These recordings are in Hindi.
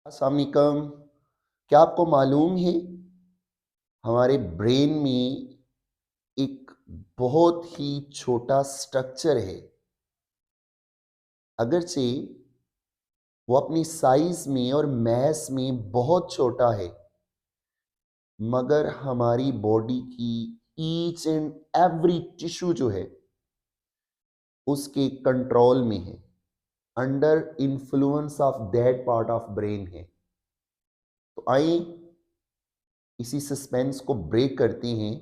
अस्सलाम वालेकुम। क्या आपको मालूम है हमारे ब्रेन में एक बहुत ही छोटा स्ट्रक्चर है। अगरचे वो अपनी साइज में और मैस में बहुत छोटा है, मगर हमारी बॉडी की ईच एंड एवरी टिश्यू जो है उसके कंट्रोल में है, under influence of that part of brain है। तो आइए इसी सस्पेंस को ब्रेक करते हैं।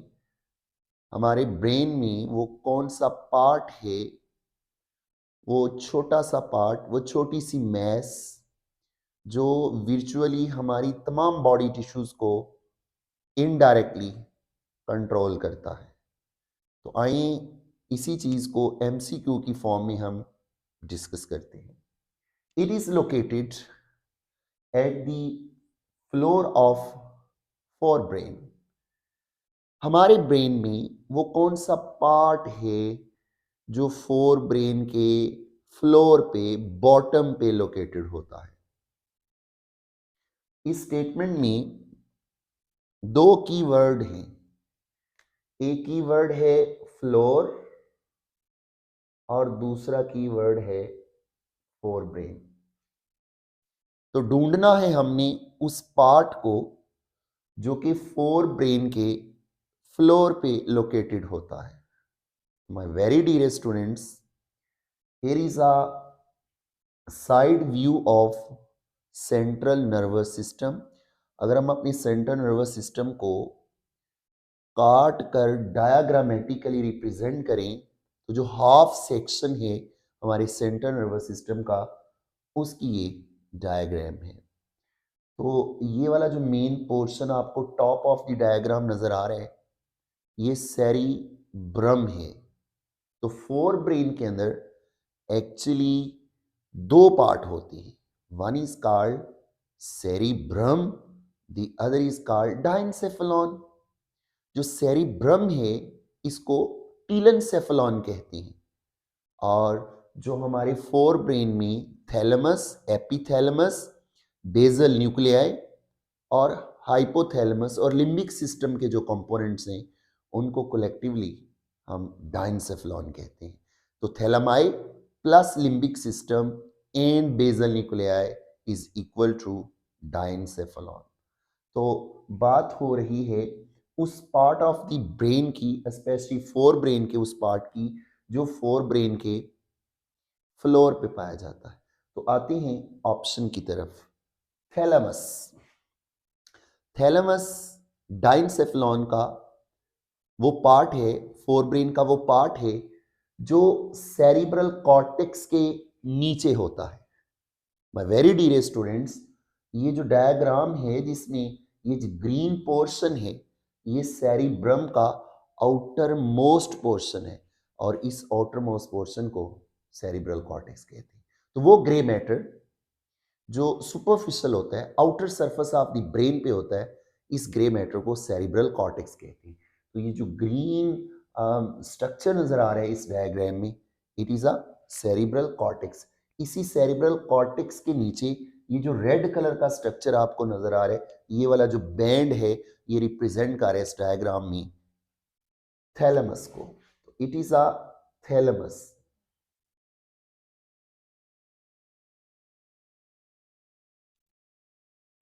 हमारे ब्रेन में वो कौन सा पार्ट है, वो छोटा सा पार्ट, वो छोटी सी मैस जो वर्चुअली हमारी तमाम बॉडी टिश्यूज को इनडायरेक्टली कंट्रोल करता है। तो आइए इसी चीज को एमसीक्यू की फॉर्म में हम डिस्कस करते हैं। It is located at the floor of fore brain. हमारे ब्रेन में वो कौन सा पार्ट है जो फोर ब्रेन के फ्लोर पे, बॉटम पे लोकेटेड होता है। इस स्टेटमेंट में दो कीवर्ड हैं। एक कीवर्ड है फ्लोर और दूसरा कीवर्ड है फोर ब्रेन। तो ढूंढना है हमने उस पार्ट को जो कि फोर ब्रेन के फ्लोर पे लोकेटेड होता है। My very dear students, here is a side view of central nervous system. अगर हम अपनी सेंट्रल नर्वस सिस्टम को काट कर डायाग्रामेटिकली रिप्रेजेंट करें तो जो हाफ सेक्शन है हमारे सेंट्रल नर्वस सिस्टम का, उसकी ये डायग्राम है। तो ये वाला जो मेन पोर्शन आपको टॉप ऑफ द डायग्राम नजर आ रहा है, ये सेरिब्रम है। तो फोर ब्रेन के अंदर एक्चुअली दो पार्ट होते हैं। One is called cerebrum, the other is called diencephalon. जो सेरिब्रम है इसको टीलेनसेफेलॉन कहते हैं। और जो हमारे फोर ब्रेन में थैलेमस, एपिथैलेमस, बेसल न्यूक्लियाई और हाइपोथैलेमस और लिम्बिक सिस्टम के जो कंपोनेंट्स हैं उनको कलेक्टिवली हम डाइनसेफेलॉन कहते हैं। तो thalami plus limbic system and basal nuclei is equal to diencephalon. तो बात हो रही है उस पार्ट ऑफ द ब्रेन की, स्पेशली फोर ब्रेन के उस पार्ट की जो फोर ब्रेन के फ्लोर पे पाया जाता है। तो आते हैं ऑप्शन की तरफ। थैलेमस। थैलेमस डाइनसेफेलॉन का वो पार्ट है, फोर ब्रेन का वो पार्ट है जो सेरिब्रल कॉर्टेक्स के नीचे होता है। माय वेरी डियर स्टूडेंट्स, ये जो डायग्राम है जिसमें ये जो ग्रीन पोर्शन है, ये सेरिब्रम का आउटर मोस्ट पोर्शन है और इस आउटर मोस्ट पोर्शन को सेरिब्रल कॉर्टेक्स कहते हैं। तो वो ग्रे मैटर जो सुपरफिशियल होता है, outer surface of the brain पे होता है, इस ग्रे मैटर को सेरिब्रल कॉर्टेक्स कहते हैं। तो ये जो ग्रीन स्ट्रक्चर नजर आ रहा है इस डायग्राम में, it is a cerebral cortex. इसी सेरिब्रल कॉर्टेक्स के नीचे ये जो रेड कलर का स्ट्रक्चर आपको नजर आ रहा है, ये वाला जो बैंड है, ये रिप्रेजेंट कर रहा है इस डायग्राम में थैलेमस को। It is a thalamus.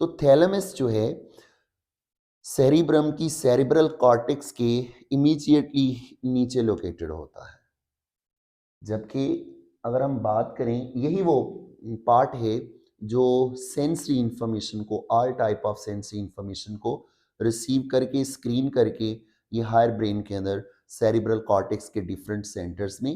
तो थैलेमस जो है सेरिब्रम की सेरिब्रल कॉर्टेक्स के इमीडिएटली नीचे लोकेटेड होता है। जबकि अगर हम बात करें, यही वो पार्ट है जो सेंसरी इंफॉर्मेशन को, all type of sensory information को रिसीव करके, स्क्रीन करके ये हायर ब्रेन के अंदर सेरिब्रल कॉर्टेक्स के डिफरेंट सेंटर्स में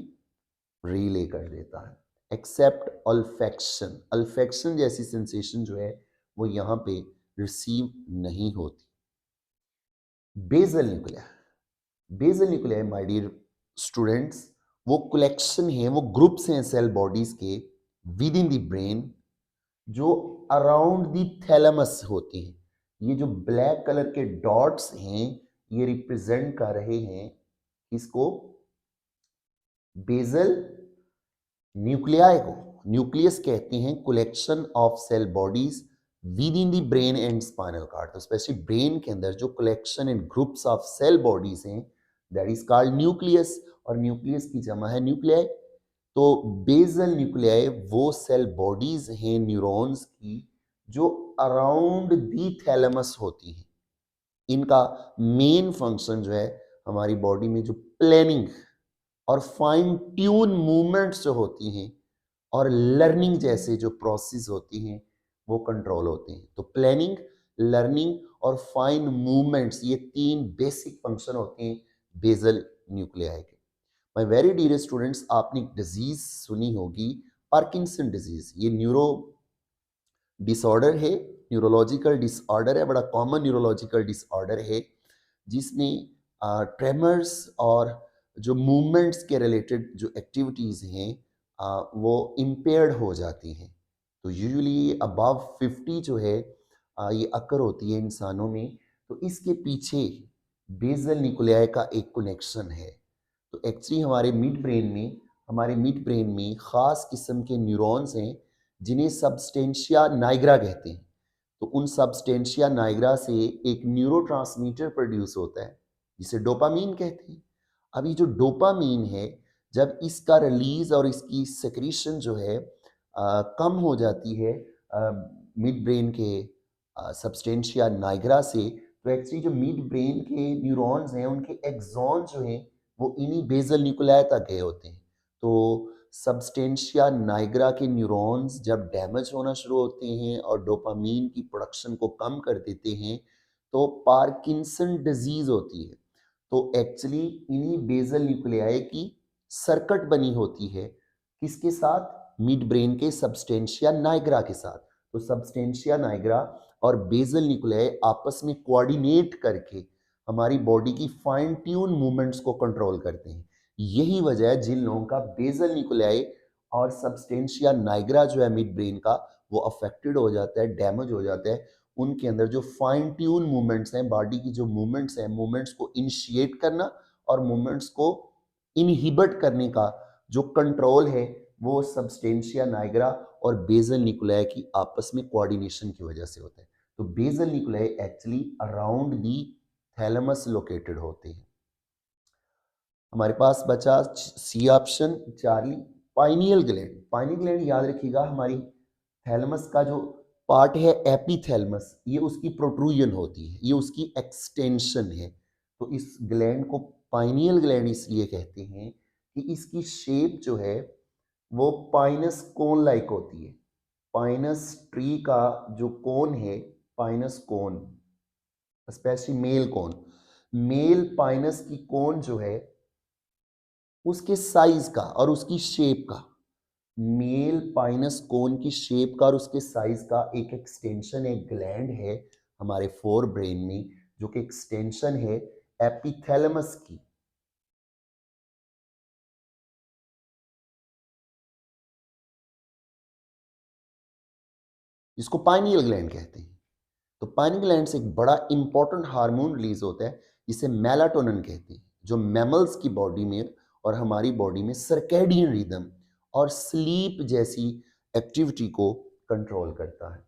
रिले कर देता है। एक्सेप्ट अल्फेक्शन, अल्फेक्शन जैसी सेंसेशन जो है वो यहाँ पे रिसीव नहीं होती। Basal nuclei, basal nuclei my dear students, वो कलेक्शन है, वो ग्रुप्स हैं सेल बॉडीज के विद इन द ब्रेन जो अराउंड द थैलेमस होते हैं। ये जो ब्लैक कलर के डॉट्स हैं ये रिप्रेजेंट कर रहे हैं इसको, बेसल न्यूक्लियाई को। न्यूक्लियस कहते हैं collection of cell bodies within the brain and spinal cord. तो स्पेशली ब्रेन के अंदर जो collection and groups of cell bodies हैं, दैट इज कॉल्ड न्यूक्लियस, और न्यूक्लियस की जमा है न्यूक्लियाई। तो बेसल न्यूक्लियाई वो सेल बॉडीज हैं न्यूरॉन्स की जो अराउंड दी थैलेमस होती हैं। इनका मेन फंक्शन जो है हमारी बॉडी में जो प्लानिंग और फाइन ट्यून मूवमेंट्स जो होती हैं और लर्निंग जैसे जो प्रोसेस होती हैं वो कंट्रोल होते हैं। तो प्लानिंग, लर्निंग और फाइन मूवमेंट्स, ये तीन बेसिक फंक्शन होते हैं बेसल न्यूक्लियाई के। माय वेरी डियर स्टूडेंट्स, आपने एक डिजीज सुनी होगी, पार्किंसन डिजीज। ये न्यूरो डिसऑर्डर है, न्यूरोलॉजिकल डिसऑर्डर है, बड़ा कॉमन न्यूरोलॉजिकल डिसऑर्डर है जिसमें ट्रेमर्स और जो मूवमेंट्स के रिलेटेड जो एक्टिविटीज़ हैं वो इम्पेयर्ड हो जाती हैं। तो यूजुअली अबव 50 जो है ये अकर होती है इंसानों में। तो इसके पीछे बेसल न्यूक्लियाई का एक कनेक्शन है। तो एक्चुअली हमारे मिड ब्रेन में ख़ास किस्म के न्यूरॉन्स हैं जिन्हें सबस्टेंशिया नाइग्रा कहते हैं। तो उन सबस्टेंशिया नाइग्रा से एक न्यूरोट्रांसमीटर प्रोड्यूस होता है जिसे डोपामीन कहते हैं। अब ये जो डोपामीन है, जब इसका रिलीज और इसकी सेक्रीशन जो है कम हो जाती है मिड ब्रेन के सबस्टेंशिया नाइग्रा से, तो एक्चुअली जो मिड ब्रेन के न्यूरॉन्स हैं उनके एक्सॉन जो हैं वो इन्हीं बेसल न्यूक्लियाई तक गए होते हैं। तो सबस्टेंशिया नाइग्रा के न्यूरॉन्स जब डैमेज होना शुरू होते हैं और डोपामीन की प्रोडक्शन को कम कर देते हैं तो पार्किंसन डिजीज होती है। तो एक्चुअली इन्हीं बेसल न्यूक्लियाई की सर्किट बनी होती है किसके साथ? मिड ब्रेन के सबस्टेंशिया नाइग्रा के साथ। तो सबस्टेंशिया नाइग्रा और बेसल न्यूक्लियाई आपस में कोऑर्डिनेट करके हमारी बॉडी की फाइन ट्यून मूवमेंट्स को कंट्रोल करते हैं। यही वजह है जिन लोगों का बेसल न्यूक्लियाई और सबस्टेंशिया नाइग्रा जो है मिड ब्रेन का वो अफेक्टेड हो जाता है, डैमेज हो जाता है, उनके अंदर जो फाइन ट्यून मूवमेंट्स हैं, बॉडी की जो मूवमेंट्स हैं, मूवमेंट्स को इनिशिएट करना और मूवमेंट्स को इनहिबिट करने का जो कंट्रोल है वो सबस्टेंशिया नाइग्रा और बेसल न्यूक्लियाई की आपस में कोऑर्डिनेशन की वजह से होता है। तो basal nuclei actually around the thalamus located होते हैं। हमारे पास बचा C option Charlie, pineal gland. Pineal gland याद रखिएगा हमारी थैलेमस का जो पार्ट है एपीथैलेमस, ये उसकी प्रोट्रूजन होती है, ये उसकी एक्सटेंशन है। तो इस ग्लैंड को पाइनियल ग्लैंड इसलिए कहते हैं कि इसकी शेप जो है वो पाइनस कोन लाइक होती है। पाइनस ट्री का जो कोन है, pinus cone, specially male cone, male pinus की कोन जो है उसके साइज का और उसकी शेप का, मेल पाइनस कोन की शेप का और उसके साइज का एक एक्सटेंशन, एक ग्लैंड है हमारे फोर ब्रेन में जो कि एक्सटेंशन है एपिथैलेमस की। जिसको पाइनियल ग्लैंड कहते हैं। तो पाइनियल ग्लैंड से एक बड़ा इंपॉर्टेंट हार्मोन रिलीज होता है जिसे मेलाटोनिन कहते हैं, जो मैमल्स की बॉडी में और हमारी बॉडी में सर्कैडियन रिदम और स्लीप जैसी एक्टिविटी को कंट्रोल करता है।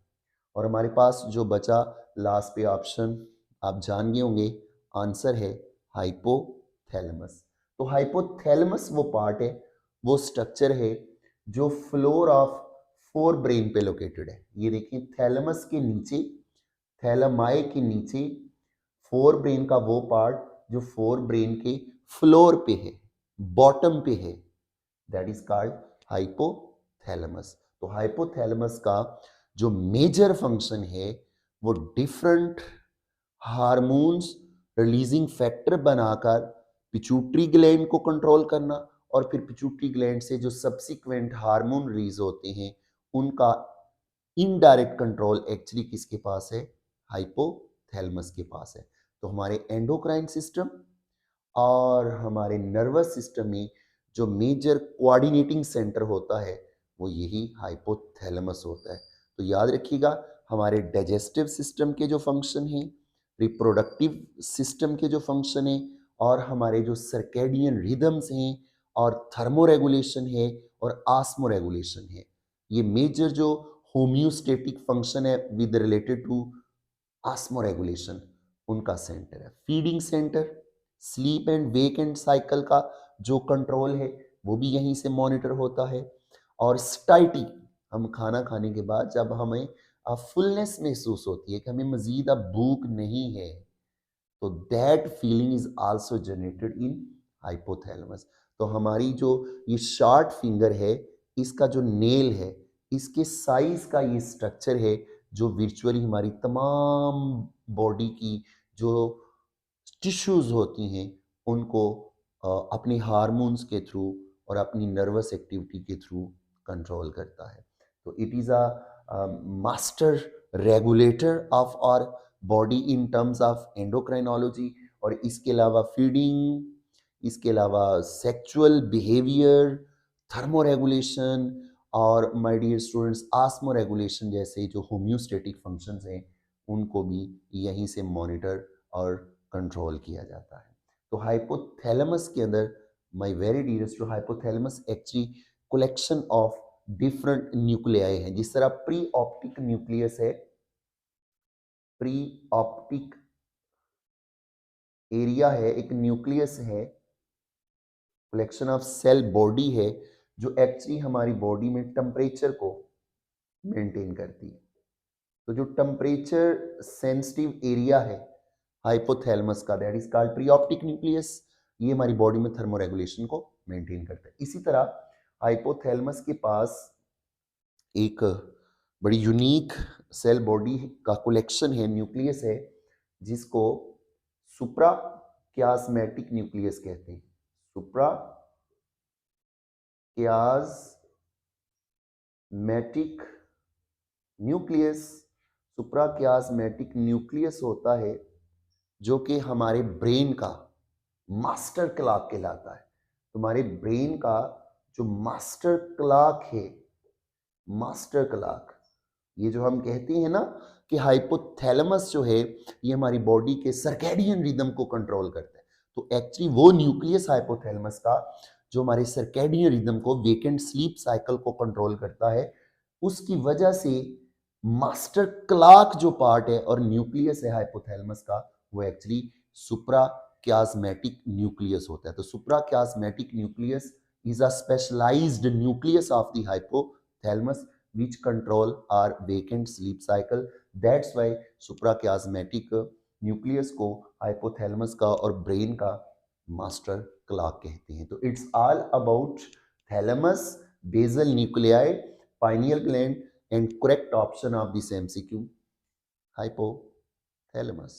और हमारे पास जो बचा लास्ट पे ऑप्शन आप जान गए होंगे, आंसर है हाइपोथैलेमस। तो हाइपोथैलेमस वो पार्ट है, वो स्ट्रक्चर है जो फ्लोर ऑफ फोर ब्रेन पे लोकेटेड है। ये देखिए थैलेमस के नीचे, थैलेमाई के नीचे फोर ब्रेन का वो पार्ट जो फोर ब्रेन के फ्लोर पे है, बॉटम पे है, दैट इज कॉल्ड हाइपोथैलेमस। तो हाइपोथैलेमस का जो मेजर फंक्शन है वो डिफरेंट हार्मोन्स रिलीजिंग फैक्टर बनाकर पिट्यूटरी ग्लैंड को कंट्रोल करना और फिर पिट्यूटरी ग्लैंड से जो सब्सिक्वेंट हार्मोन रिलीज होते हैं उनका इनडायरेक्ट कंट्रोल एक्चुअली किसके पास है? हाइपोथैलेमस के पास है। तो हमारे एंडोक्राइन सिस्टम और हमारे नर्वस सिस्टम में जो मेजर कोऑर्डिनेटिंग सेंटर होता है वो यही हाइपोथैलेमस होता है। तो याद रखिएगा हमारे डाइजेस्टिव सिस्टम के जो फंक्शन हैं, रिप्रोडक्टिव सिस्टम के जो फंक्शन हैं और हमारे जो सर्कैडियन रिदम्स हैं और थर्मोरेगुलेशन है और आस्मोरेगुलेशन है, ये मेजर जो होम्योस्टेटिक फंक्शन है विद रिलेटेड टू ऑस्मोरेगुलेशन, उनका सेंटर है। Feeding centre, sleep and wake and cycle का जो कंट्रोल है वो भी यहीं से मॉनिटर होता है। और स्टाइटी, हम खाना खाने के बाद जब हमें फुलनेस महसूस होती है कि हमें मजीद अब भूख नहीं है, तो that feeling is also generated in hypothalamus. तो हमारी जो ये शॉर्ट फिंगर है, इसका जो नेल है, इसके साइज का ये स्ट्रक्चर है जो वर्चुअली हमारी तमाम बॉडी की जो टिश्यूज होती हैं उनको अपने हार्मोन्स के थ्रू और अपनी नर्वस एक्टिविटी के थ्रू कंट्रोल करता है। तो it is a master regulator of our body in terms of endocrinology. और इसके अलावा फीडिंग, इसके अलावा सेक्सुअल बिहेवियर, थर्मोरेगुलेशन और my dear students osmoregulation जैसे जो होम्योस्टेटिक फंक्शंस हैं उनको भी यहीं से मॉनिटर और कंट्रोल किया जाता है। तो हाइपोथैलेमस के अंदर माय वेरी डियरेस्ट, जो hypothalamus actually collection of different nuclei हैं। जिस तरह प्री ऑप्टिक न्यूक्लियस है, प्री ऑप्टिक एरिया है, एक न्यूक्लियस है, कलेक्शन ऑफ सेल बॉडी है जो एक्चुअली हमारी बॉडी में टेम्परेचर को मेंटेन करती है। तो जो टेम्परेचर सेंसिटिव एरिया है हाइपोथैलेमस का, दैट इज कॉल्ड प्रीऑप्टिक न्यूक्लियस। ये हमारी बॉडी में थर्मोरेगुलेशन को मेंटेन करता है। इसी तरह हाइपोथैलेमस के पास एक बड़ी यूनिक सेल बॉडी का कलेक्शन है, न्यूक्लियस है, जिसको सुप्रा क्यास्मेटिक न्यूक्लियस कहते हैं। सुप्रा क्यास्मेटिक न्यूक्लियस, सुप्राक्यास्मेटिक न्यूक्लियस होता है जो कि हमारे ब्रेन का मास्टर क्लॉक कहलाता है। तुम्हारे ब्रेन का जो मास्टर क्लॉक है, मास्टर क्लॉक, ये जो हम कहते हैं ना कि हाइपोथैलेमस जो है ये हमारी बॉडी के सर्कैडियन रिदम को कंट्रोल करता है। तो एक्चुअली वो न्यूक्लियस हाइपोथैलेमस का जो हमारे सर्कैडियन रिदम को, वेकेंट स्लीप साइकिल को कंट्रोल करता है, उसकी वजह से मास्टर क्लॉक जो पार्ट है और न्यूक्लियस है हाइपोथैलेमस का, वो एक्चुअली सुप्रा क्यास्मेटिक न्यूक्लियस होता है। तो supra chiasmatic nucleus is a specialised nucleus of the hypothalamus which control our vacant sleep cycle. That's why suprachiasmatic nucleus को hypothalamus का और brain का master clock कहते हैं। तो it's all about thalamus, basal nuclei, pineal gland and correct option of this MCQ, hypothalamus.